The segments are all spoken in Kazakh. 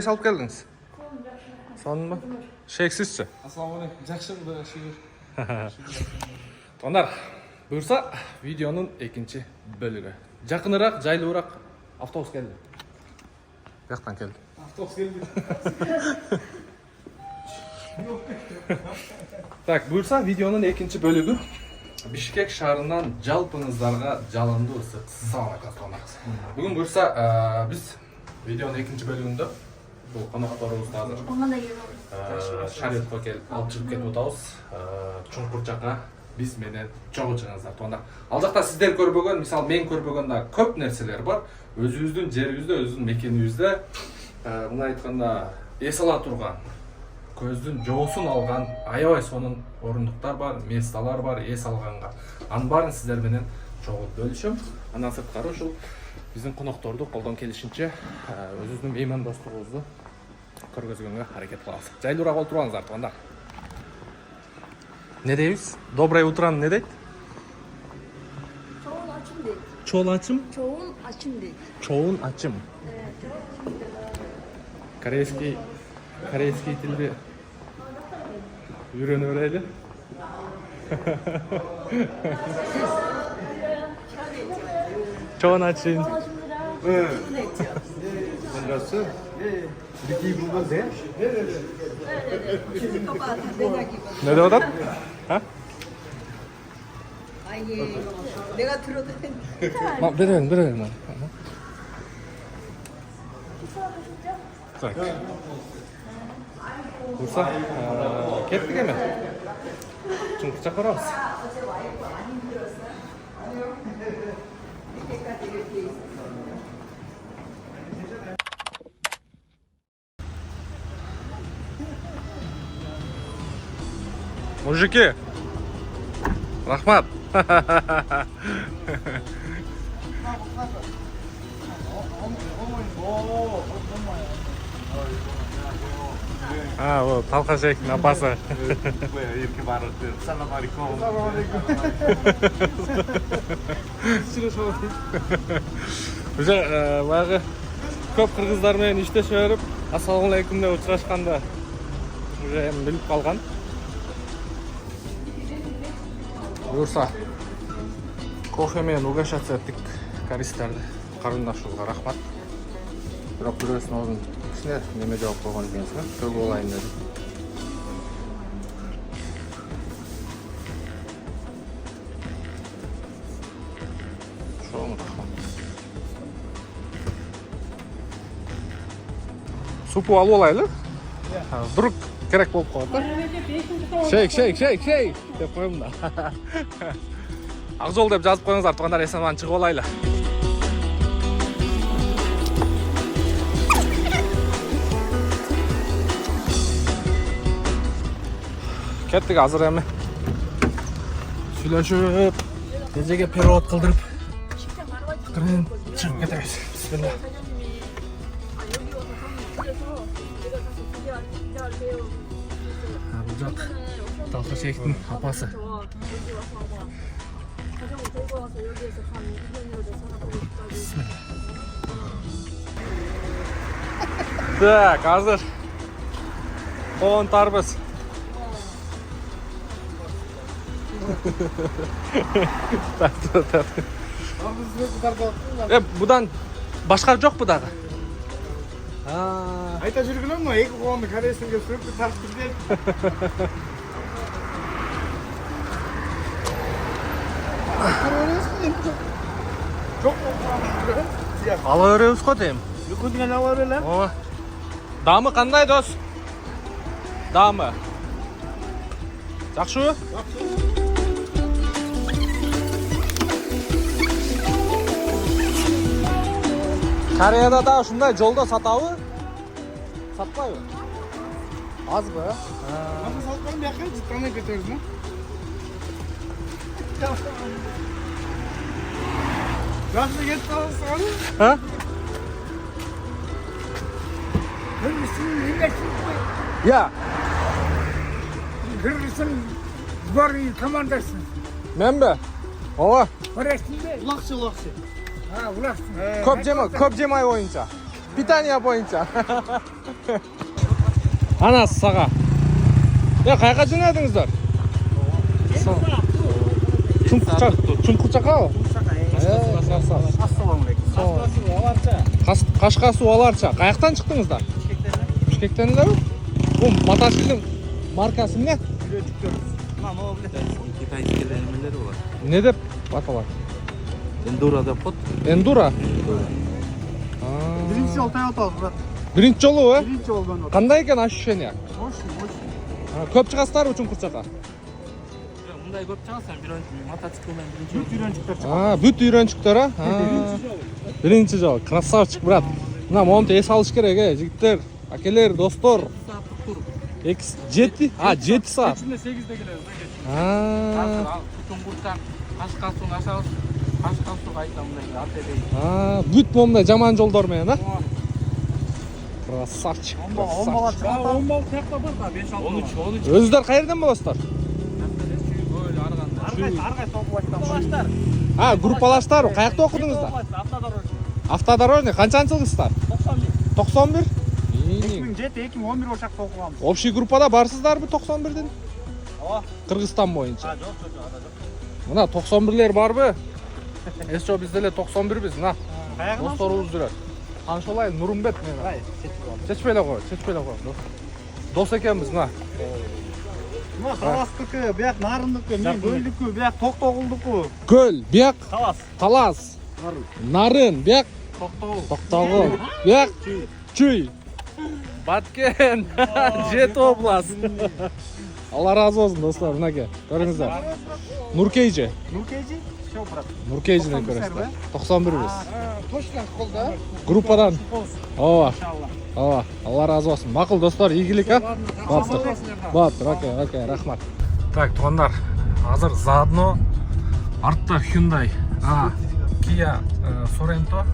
Салып келдіңіз? Сонын ба? Шексізші? Ассалаумалейкум. Жақшымды шүгір. Ондар, бұйырса видеоның екінші бөлігі. Жақынырақ, жайлырақ автобус келді. Жақтан келді. Автобус келді. Так, бұйырса видеоның екінші бөлігі. Бишкек шарынан жалпыңыздарға жалынды ысық. Бүгін бұйырса біз видеоның екінші бөлігінде бұл қонақтарымызды азыр шариотқа келіп алып шығып кетіп отырмыз. Чоңқыр жаққа біз менен чоғы шығыңыздар. Сонда ал жақта сіздер көрбөгөн, мисалы мен көрбөгөн көп нәрселер бар. Өзүбүздүн жерибизде, өзүбүздүн мекенибизде мына айтканда эс ала турган, көздүн жоосун алган аябай сонун орундуктар бар, месталар бар эс алганга. Анын баарын сиздер менен чогуу бөлүшөм. Андан сырткары ушул биздин конокторду колдон келишинче өзүбүздүн меймандостугубузду көргөзгөнгө аракет кылабыз. Жайлуураак отуруңуздар туугандар. Не дейбиз? Доброе утро не дейт? Çoğun açım değil. Чоол ачым? Çoğun açım değil. Çoğun ачым. Корейский тилди үйрөнүп берели. Çoğun ачым. Nasıl? Ricky bundan ne? Ne деп атат? Ha? Ay, 내가 들어도 берейин. Так. Бурса, кеттик эми. Чоңкур жакка барабыз. Мужики, рахмат. Вот, Талхашектің апасы. Ерке барықты. Салам алейкум. Уже баягы көп кыргыздар менен иштешип берип, ассалаумалейкум деп учурашканда уже эми билип калган. Буюрса кофе менен угощаться еттик користерди. Карындашыбызга рахмат. Бирок бирөөсүнүн оозун кичине неме жооп койгон экенсиң, төгүп алайын дедим. Чоң рахмат. Супу алып алайлы? Вдруг керек болуп калат да. Шейк деп коем да. Ак жол деп жазып коюңуздар, туугандар, эсен чыгып алайлы. Кеттик азыр эми. Сүйлөшүп, эжеге перевод кылдырып, чыгып кетебиз. Бисмилла. Бул жак Талхашектин апасы. Так, азыр контарбыз. Будан башка жокпу дагы? Айта жүргүлөм му? Эки коомду корейсинге сүрүп тартып келди. Ала беребиз го дейм. Күндүн ала берелем. Дамы кандай дос? Дамы. Жакшыбы? Кореяда да ушундай жолдо сатабы? Сатпайбы? Азбы? Аны салткан бияка жыттаны кетебиз му? Жакшы кетип каласыңар. Ha? Ya. Kırgız'ın Zbori komandasın. Men be. Ova. Orası ne? Улакчы. Ha, ulaşsın. Köp jemay oyunca. питание боюнча. Анасы саға. Қайқа жөнедіңіздер? Чуңқурчаққа? Қашқа су аларча. Қаяқтан шықтыңыздар? Бішкектен бе? Бұл мотоциклдің маркасы не? Не деп аталады? Эндура деп қойды. Эндура? Birinchi yol Toyota brат. Birinchi жолу, э? Birinchi yol ben. Qanday ekan ощущение? Hoş. Ko'p chiqasizlar uchun Chunqurchaqqa? Мындай көп чыгасың, мотоциклмен Büyük үйреншіктер çıktı. Бүт үйреншіктер, а? Birinchi жол. Красавчик, брат. Мына моментте эс алыш керек, жигиттер, акелер, достор. 7? 7 saat. 8'de geliriz. Чоңкурчак, Кашкасуу ашабыз. Кашкасуу кайта мындай АТВ. Бүт момундай жаман жолдор менен, а? Красавчик. Olmalar çıktı. Olmalı tekrar var da 5-6. 13. Өзүлөр кайерден болосуздар? Böyle arganda. Argay topu Группалаштар, каякта окудуңуздар? Автодорожный, канчанчы жылдысыздар? 91? 2007-2011 ошақта оқығанбыз. Общий группада барсыздарбы 91ден? Кыргызстан боюнча. Мына 91лер барбы? Эсчо биз деле 91биз, мына. Досторубуз жүрөт. Каншолай Нурумбет менен. Чечпей эле кой. Дос экенбиз, мына. Мына Таластыкы, бияк Нарындыкы, мен Көлдүкү, бияк Токтогулдуку. Көл, бияк Талас. Нарын, бияк Токтогул. Бияк Чүй. Баткен. 7 область. Алла разы болсын, достор, мынаке. Көрүңүздөр. Нуркейжи. Нуркейжи? Шо, брат. Нуркейжиден көрөсүздөр. 91биз. Точно колда. Группадан. Ооба. Алла разы болсын. Макул достор, ийгилик, а? Баптыр, окей, рахмат. Так, туугандар, азыр заодно артта Hyundai, Kia Sorento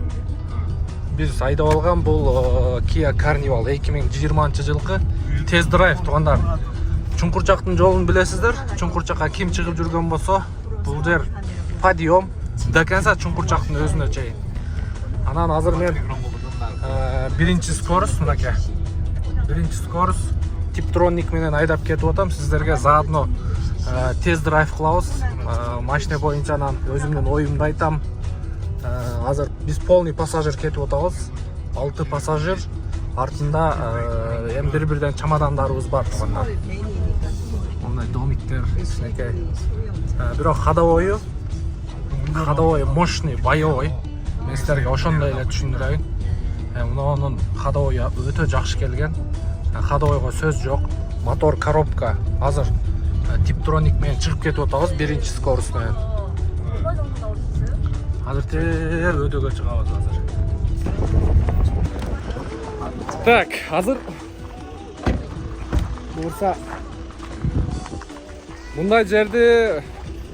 биз айдап алган бул Kia Carnival 2020-жылкы тест драйв. Туугандар, Чуңкурчактын жолун билесиздер. Чуңкурчакка ким чыгып жүргөн болсо, бул жер подъем до конца Чуңкурчактын өзүнө чейин. Анан азыр мен биринчи скорость, мынаке. Биринчи скорость Tiptronic менен айдап кетип атам. Сиздерге заодно тест драйв кылабыз. Машина боюнча анан өзүмдүн оюмду айтам. Азыр биз полный пассажир кетип атабыз. 6 пассажир. Артында эми бир-бирден чамадандарыбыз бар туугандар. Мындай домиктер, кичинекей. Бирок ходовой мощный, боевой. Мен силерге ошондой эле түшүндүрөйүн. Мунун ходовою өтө жакшы келген. Ходовойго сөз жок. Мотор, коробка азыр Tiptronic менен чыгып кетип атабыз биринчи скорость менен. Азыр тез өтөгө чыгабыз азыр. Так, азыр бурса мындай жерди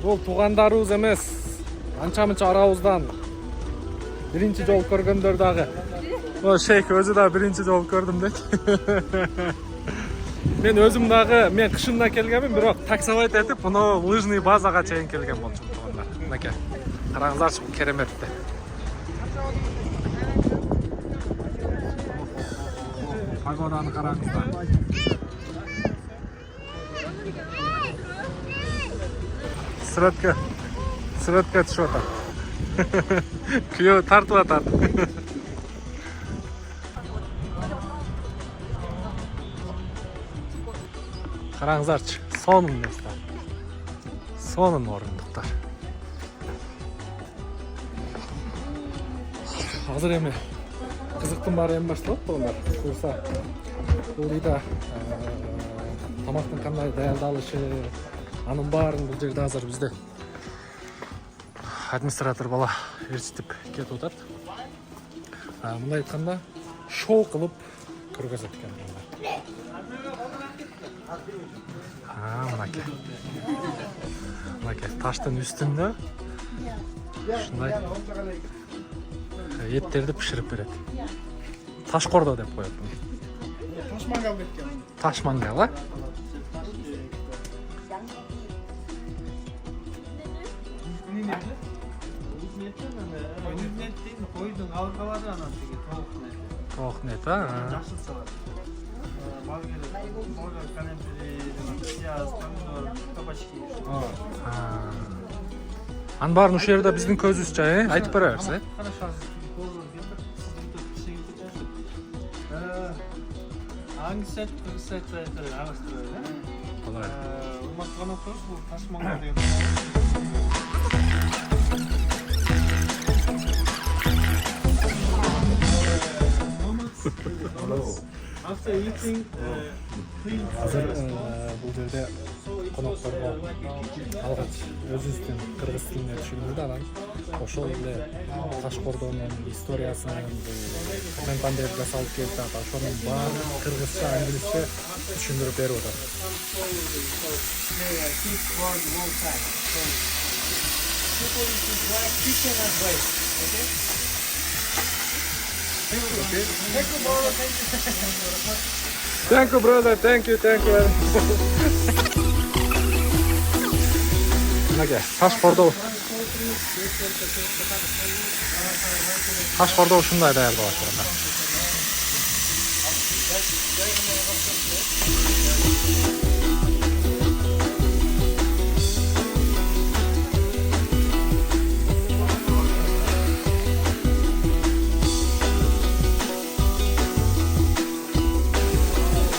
бул туугандарыбыз эмес, анча-мынча арабыздан биринчи жол көргөндөр дагы. Шейх өзү да биринчи жол көрдүм дейт. Мен өзүм дагы, мен кышында келгенмин, бирок таксовать этип, муну лыжный базага чейин келген болчумун туугандар. Мынакей, караңыздарчы, кереметти. Погоданы караңыздар. Сыратка түшүп атат. Күйөө тартып атат. Караңыздарчы, сонун места. Сонун орындуктар. Азыр эми кызыктын баары эми башталат туугандар. Буюрса, бул үйдө тамактын кандай даярдалышы, анын баарын бул жерде азыр бизде администратор бала ээрчитип кетип атат. Мындай айтканда, шоу кылып көргөзөт экен. Мынакей таштын үстүндө ушундай эттерди пиширип берет. Ташкордо деп коет. Taş mangal bekliyor. Таш мангал, а? Koydun halkaları anlattı ki tavuk ne? Рахмет, а? жақсы салат. Бал керек. Морга, канемпери, пияз, помидор, кабачки. Анын баарын ушул жерде биздин көзүбүзчө, айтып бара берсиз, Хорошо, повар келтір. Сізді Hangisi et, kırmızı et araştırıyor, değil mi? Kolay. Urmatlıqan oturuz, bu taşmanlar деген. After eating, clean. Бул жерде конокторго алгач өзүбүздүн кыргыз тилине түшүндүрдү анан ошол эле Ташкордонун историясын ментандер жасалып келип атат. Ошонун баарын кыргызча, англисче түшүндүрүп берип атат. Keep one side. So, people eat like chicken and rice, okay? Thank you, brother. Thank you. Thank you, brother. Thank you. Мынакей, Ташкордо ушундай даярдалат.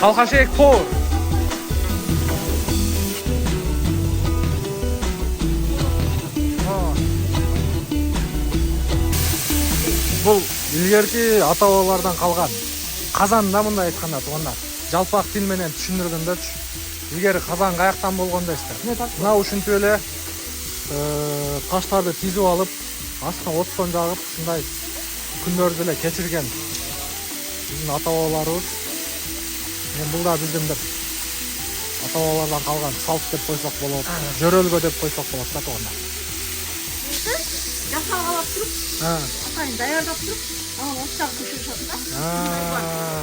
Талкашек повар. Бул илгерки ата-бабалардан калган. Казанда мындай айтканда туугандар. Жалпак тил менен түшүндүргөндө илгери казан каяктан болгон дейсиздер. Мына ушинтип эле таштарды тизип алып, астына оттон жагып, ушундай күндөрдү эле кечирген биздин ата-бабаларыбыз. Мен бул да биздин бир ата-бабалардан калган салт деп койсок болот. Жөрөлгө деп койсок болот да туугандар. жасалгалап туруп, атайын даярдап туруп, анан оттагы түшүрүшөт да.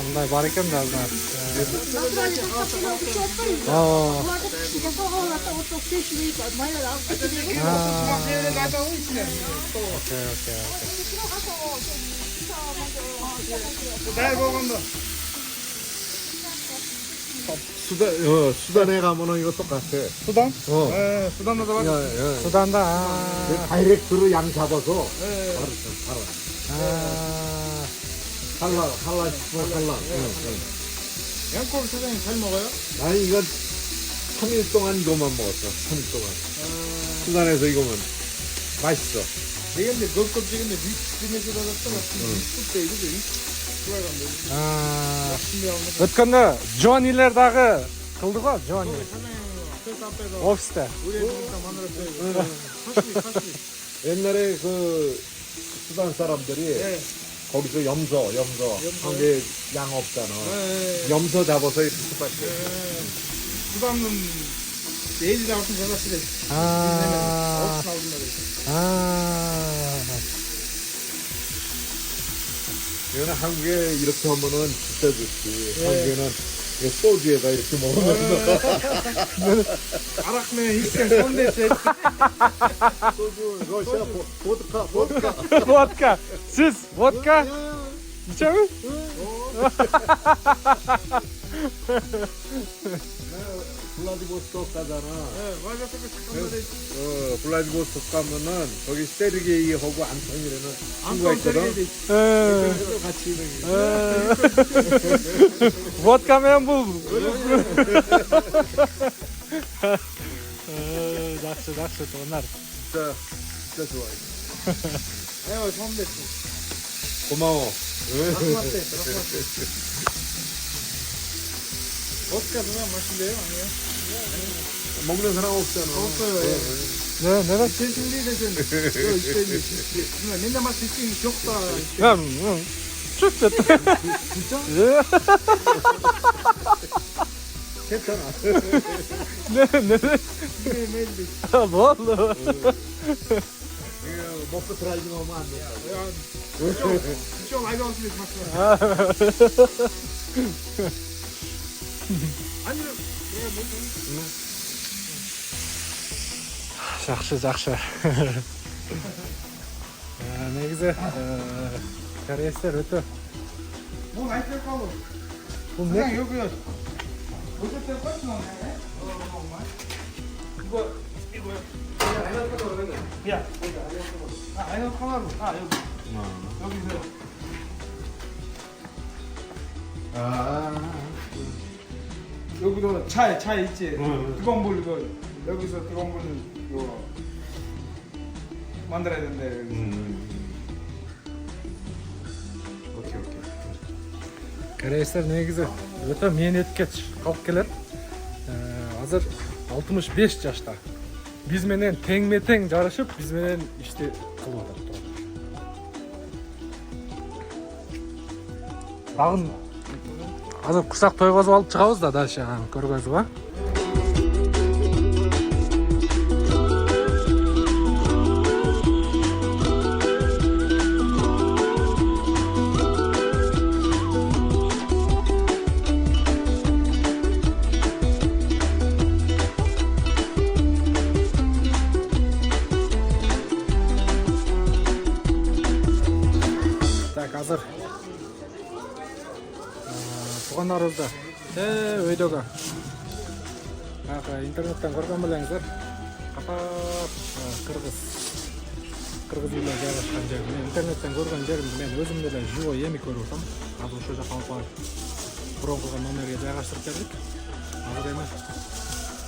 Мындай бар экен да. Натуралдуу жасалгалап да оттогу чечилип, майлар алып кетилип. Dayar болгондо. 수단에 가면은 이거 똑같아. 수단? 수단도 봐. Суданда. 다이렉트로 양 잡아서 바로 할라 싶으면 할라. 양꼬리 사장님 잘 먹어요? 아니 이건 3일 동안 이거만 먹었어. 3일 동안. 수단에서 이거만 맛있어. 근데 겁겁지근데 위스키네 들어갔잖아. 위스키 때 이거죠. Өткөндө Джонилер дагы кылды го, Джони. Офисте. 옛날에 그 수단 사람들이 거기서 염소 한게 양 없잖아. 염소 잡아서 이렇게 습박해. 수단은 내일 나왔던 전화실에 이거는 한국에 이렇게 하면은 진짜 좋지. 한국에는 소주에다 이렇게 먹으면서 아락면 익생 손댔어. 소주, 러시아 보드카. Водка. Siz водка içemi? 블라디보스토크 가잖아. 맞아. 블라디보스토크 가면은 거기 세르게이하고 안토니라는 친구가 있거든. 같이 Водкамен бул. Жакшы, туугандар. 진짜 좋아해. 에어 손댔어. 고마워. 어떻게 하면 맛있네요? 아니요? 먹는 사람 없잖아. 없어요. 내가 제일 준비되신 맨날 맛 있으니 좋다. 쭉 됐다. 진짜? 괜찮아. 네. 매일 뭘로? 먹고 드라이빙 하면 안 돼. 좀 많이 나왔으면 좋겠어. 아니요. Жакшы. Негизи кореецтер өтө айтып қалу. Бул Sen не? yok yok. Burada telefon mu ne? Bu ya. Ha, aynı kalır mı? Ha, yok. Yok güzel. 여기도 차에 있지. 뜨거운 물 이거 여기서 뜨거운 물 이거 만들어야 된대. Okey. Koreyslar негизи өтө мээнеткеч калып келет. Азыр 65 жашта. Биз менен теңме-тең жарышып, биз менен ишти кылып атат. Дагы азыр курсак тойгозуп алып чыгабыз да дальше көргөзүп, а? Так, азыр тугандарыбызды өйдөгө интернеттен көргөн белеңиздер. Катап кыргыз үйлөр жайгашкан жер. Мен интернеттен көргөн жеримди мен өзүм деле живой эми көрүп атам. Азыр ошол жака алып барып бронкого номерге жайгаштырып бердик. Азыр эми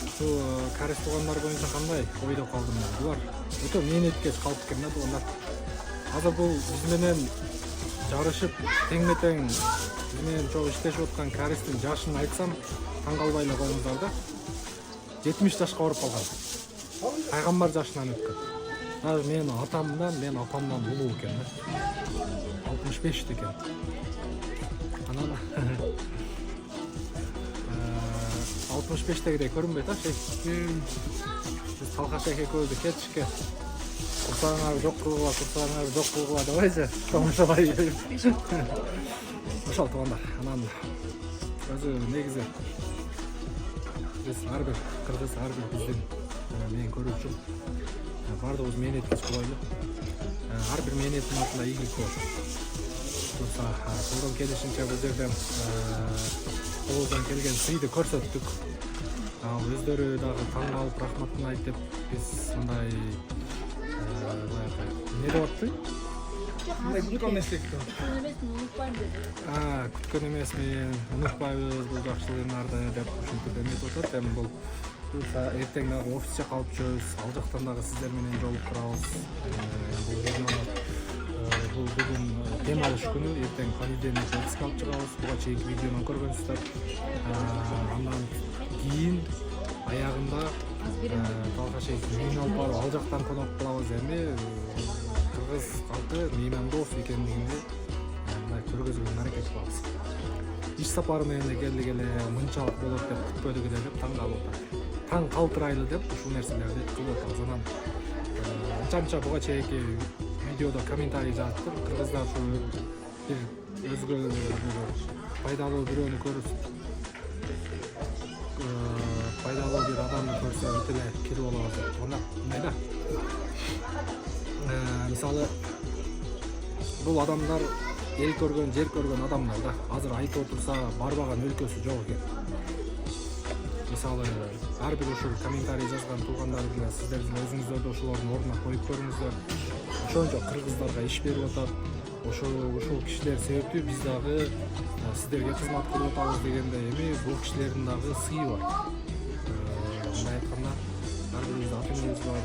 ушул карис туугандар боюнча кандай ойдо калдым мен. Булар өтө мээнеткеч калып кеткен да туугандар. Азыр бул биз менен жарышып теңме-тең мен чоң иштешип аткан каристин жашын айтсам таң калбай эле коюңуздар да. 70 жашка барып калган. Пайгамбар жашынан өткөн. Даже менин атамдан, апамдан улуу экен да. 65 экен. Анан 65-тегидей көрүнбөйт а, Биз Талкаш экөөбүздү кетишке курсагыңарды жок кылгыла дебайчы. Томшолай. Ошол туугандар. Анан өзү негизи биз ар бир кыргыз, ар бир биздин мен көрүүчүм бардыгыбыз мээнеткеч болойлу. Ар бир мээнеттин артында ийгилик болот. Колдон келишинче бул жерден колдон келген сыйды көрсөттүк. Өздөрү дагы таң калып рахматын айтып, биз мындай не деп атты? Күткөн эстекти. Күткөн эмес, мен унутпайбыз бул жакшылыгыңарды деп ушинтип эметип атат. Эми бул эртең дагы офисте калып жүрөбүз. Ал жактан дагы сиздер менен жолуктурабыз. Бул бүгүн дем алыш күнү, эртең понедельник офиске алып чыгабыз. Буга чейинки видеону көргөнсүздөр. Андан кийин аягында Талкаш үйүнө алып барып ал жактан конок кылабыз. Эми кыргыз калкы меймандос экендигинде мындай көргөзгөнгө аракет кылабыз. Иш сапары менен келдик эле, мынчалык болот деп күтпөдүк эле деп таң калып атат. Таң калтырайлы деп ушул нерселерди кылып атабыз. Анан анча буга чейинки видеодо комментарий жазыптыр. Кыргыздар ушу бир өзгө пайдалуу бирөөнү көрүп, пайдалуу бир адамды көрсө бүт эле кирип алабыз деп турганда, мындай да. Мисалы бул адамдар эл көргөн, жер көргөн адамдар да. Азыр айтып отурса барбаган өлкөсү жок экен. Мисалы ар бир ушул комментарий жазган туугандарыбызга сиздердин өзүңүздөр да ошолордун ордуна коюп көрүңүздөр. Ошончо кыргыздарга иш берип атат. Ошол кишилер себептүү биз дагы сиздерге кызмат кылып атабыз дегенде эми бул кишилердин дагы сыйы бар. Мындай айтканда ар бирибиздин ата-энебиз бар.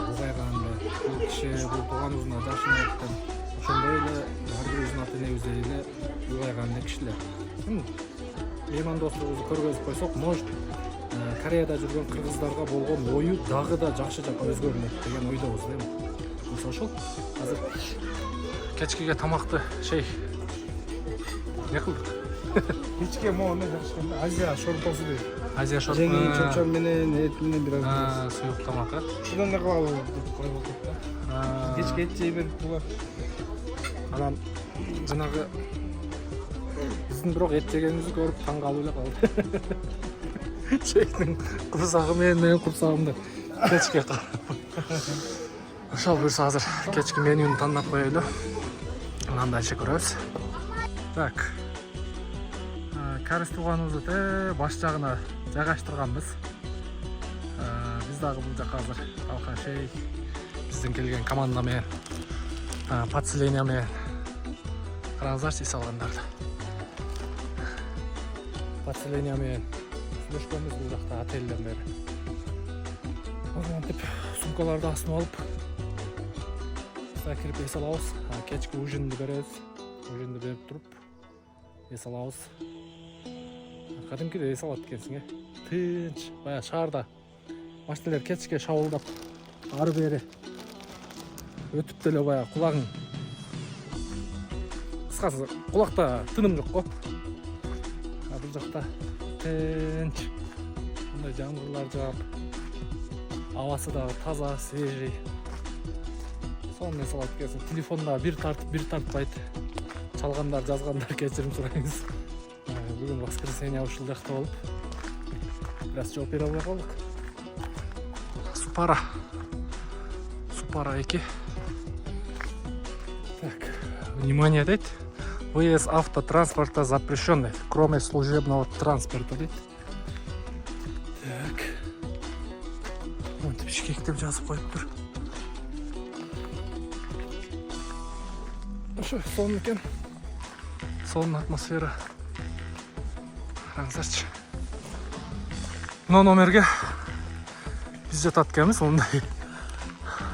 Улгайган бул киши бул тууганыбыздын жашын айткан. Ошондой эле ар бирибиздин ата-энебиздей эле улгайган эле кишилер. Меймандостугубузду көргөзүп койсок, может Кореяда жүргөн кыргыздарга болгон ою дагы да жакшы жакка өзгөрүнөт деген ойдобуз да. Ошол азыр кечкиге тамакты не кылдык? Кечке моуну жакшы. Азия шорпосу дейт. Азия шорпосу. Жеңил чөмчөм менен, эт менен бир аз. Суюк тамак, Шундан да калабыз деп коюп атат да. Кечке эт жей берип булар. Анан жанагы биздин бирок эт жегенибизди көрүп таң калып эле калды. Чейктин курсагы менен курсагымды кечке карап. Ошол буюрса азыр кечки менюну тандап коелу. Анан дальше көрөбүз. Так. Кәріс туғанымызды баш жағына жайғаштырғанбыз. Біз дағы бұл жаққа қазір алқашей біздің келген командамен, подселениямен қараңыздар сес алғандарды. Подселениямен сөйлешкенбіз бұл жақта отельден бері. Антып сумкаларды астына алып, кіріп ес алауыз. Кешкі ужинді береміз. Ужинді беріп тұрып, ес алауыз. Қадымкіде ес алады екенсің, тынч, бая шарда. Машинелер кешке шауылдап, ары бері өтіп теле бая құлағың. Қысқасы, құлақта тыным жоқ қой. Бұл жақта тынч. Бұндай жаңбырлар жауап. Ауасы да таза, свежий. Соны салат келсін. Телефонда бір тартып, бір тартпайды. Çalғандар, жазғандар кешірім сұрайыңыз. Бүгін воскресенье ушылдақта болып. Biraz жауап бере алмай қалдық. Супара 2. Так, внимание дайте. Выезд автотранспорта запрещенный, кроме служебного транспорта. Так. Бішкектеп жазып қойып тұр. Сон екен. Сон атмосфера. Қараңыздаршы. Мына номерге біз жатат кеміз, ондай.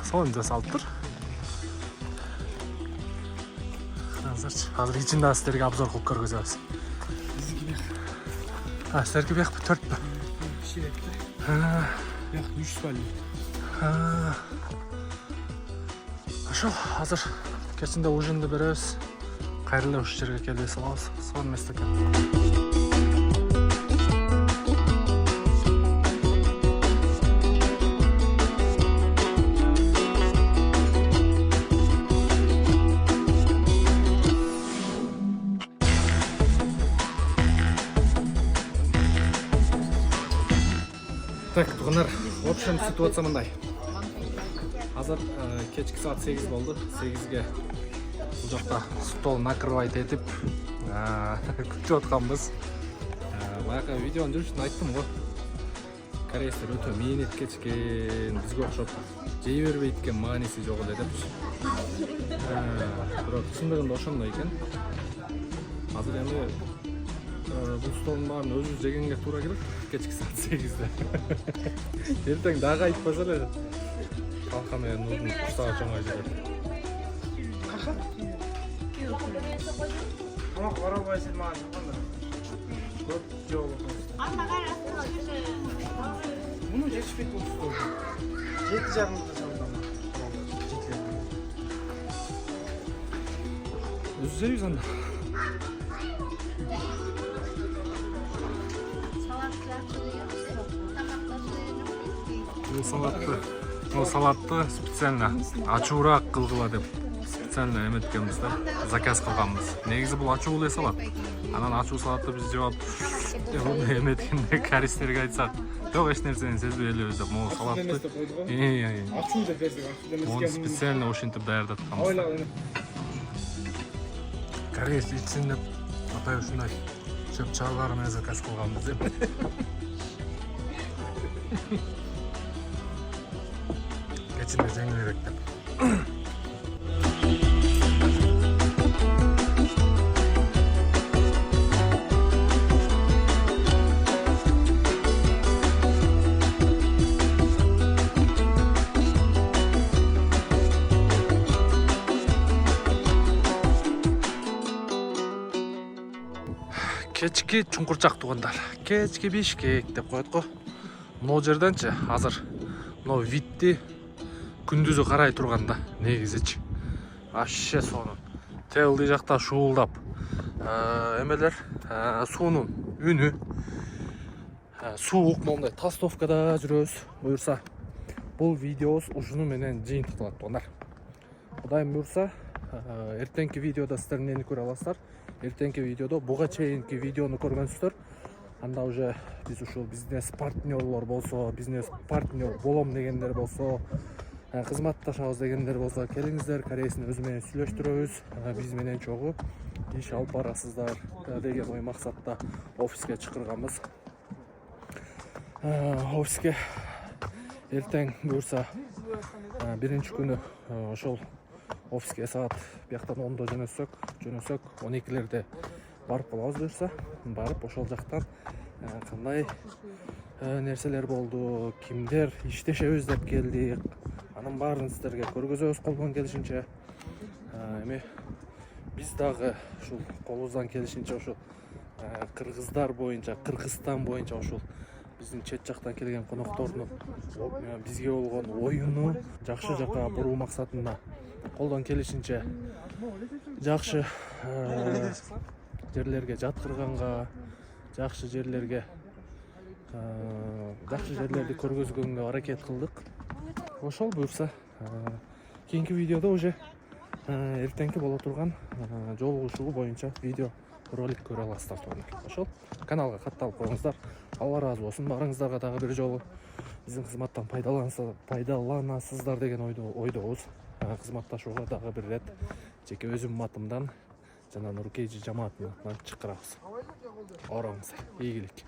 Сон жасалып тұр. Қараңыздаршы. Қазір içinde сіздерге обзор қылып көргіземіз. Сіздерге бияқ 4 бі? Ширетті. Бияқ 3 бәлі. Ашыл, қазір кешінде ужинді береміз. Қайырлы үш жерге келе саламыз. Сон местекен. Так, бұғынар, в общем, ситуация мындай. Азыр кешкі саат 8 болды. 8-ге бұл жақта стол накрывайт етіп күтіп отқанбыз. Баяғы видеоны жүріп айттым ғой. Корейстер өте мейнет кешкен, бізге оқшап жей бербейткен маниси жоқ деп. Бірақ шындығында ошондой екен. Азыр енді бұл столдың барын өзіміз жегенге тура керек. Кешкі саат 8-де. Ертең дағы айтпаса әлі. Қалқамaya нужно құштағы жоңай жүреді. Қаша? Қамақ барабай сен маған шыққанда. Көп жолы қойсы. Мұны жетішпейді бұл стол. 7 жағында салдама. Үзі анда. Салатты специально ачуураак кылгыла деп специально эметкенбиз да, заказ кылганбыз. Негизи бул ачуу эле салат. Анан ачуу салатты биз жеп эметкенде каристерге айтсак, жок эч нерсени сезбей элебиз деп, могу салатты. Ачуу деп берсек, Оны специально ушинтип даярдатканбыз. Кореец ичсин деп атай ушундай жеп чагалары менен заказ кылганбыз деп. Geçinde cengilerek de. Keçki Чуңкурчак туғандар. Keçki Бишкек деп коет го. Мына жерденчи азыр мына витти күндүзү карай турганда негизичи вообще сонун телди жакта шуулдап эмелер суунун үнү суук моундай тастовкада жүрөбүз. Буюрса бул видеобуз ушуну менен жыйынтыкталат тугандар. Кудайым буюрса эртеңки видеодо сиздер эмнени көрө аласыздар. Эртеңки видеодо буга чейинки видеону көргөнсүздөр. Анда уже биз ушул бизнес партнерлор болсо, бизнес партнер болом дегендер болсо, кызматташабыз дегендер болсо, келиңиздер, корейсин өзү менен сүйлөштүрөбүз. Биз менен чогуу иш алып барасыздар деген ой максатта офиске чакырганбыз. Офиске эртең буюрса биринчи күнү ошол офиске саат бияктан 10-до жөнөсөк 12-лерде барып калабыз буюрса. Барып ошол жактан кандай нерселер болду, кимдер иштешебиз деп келдик, анын баарын сиздерге көргөзөбүз колдон келишинче. Эми биз дагы ушул колубуздан келишинче ушул кыргыздар боюнча, Кыргызстан боюнча ушул биздин чет жактан келген коноктордун бизге болгон оюну жакшы жака буруу максатында колдон келишинче жакшы жерлерге жаткырганга, жакшы жерлерди көргөзгөнгө аракет кылдык. Ошол буюрса кийинки видеодо уже эртеңки боло турган жолугушуу боюнча видео ролик көрө аласыздар. Ошол каналга катталып коюңуздар. Алла ыраазы болсун баарыңыздарга дагы бир жолу биздин кызматтан пайдаланасыздар деген ойдобуз. Кызматташууга дагы бир рет жеке өзүмдүн атымдан жана Нуркейжи жамаатынын атынан чакырабыз. Ораңыздар. Ийгилик.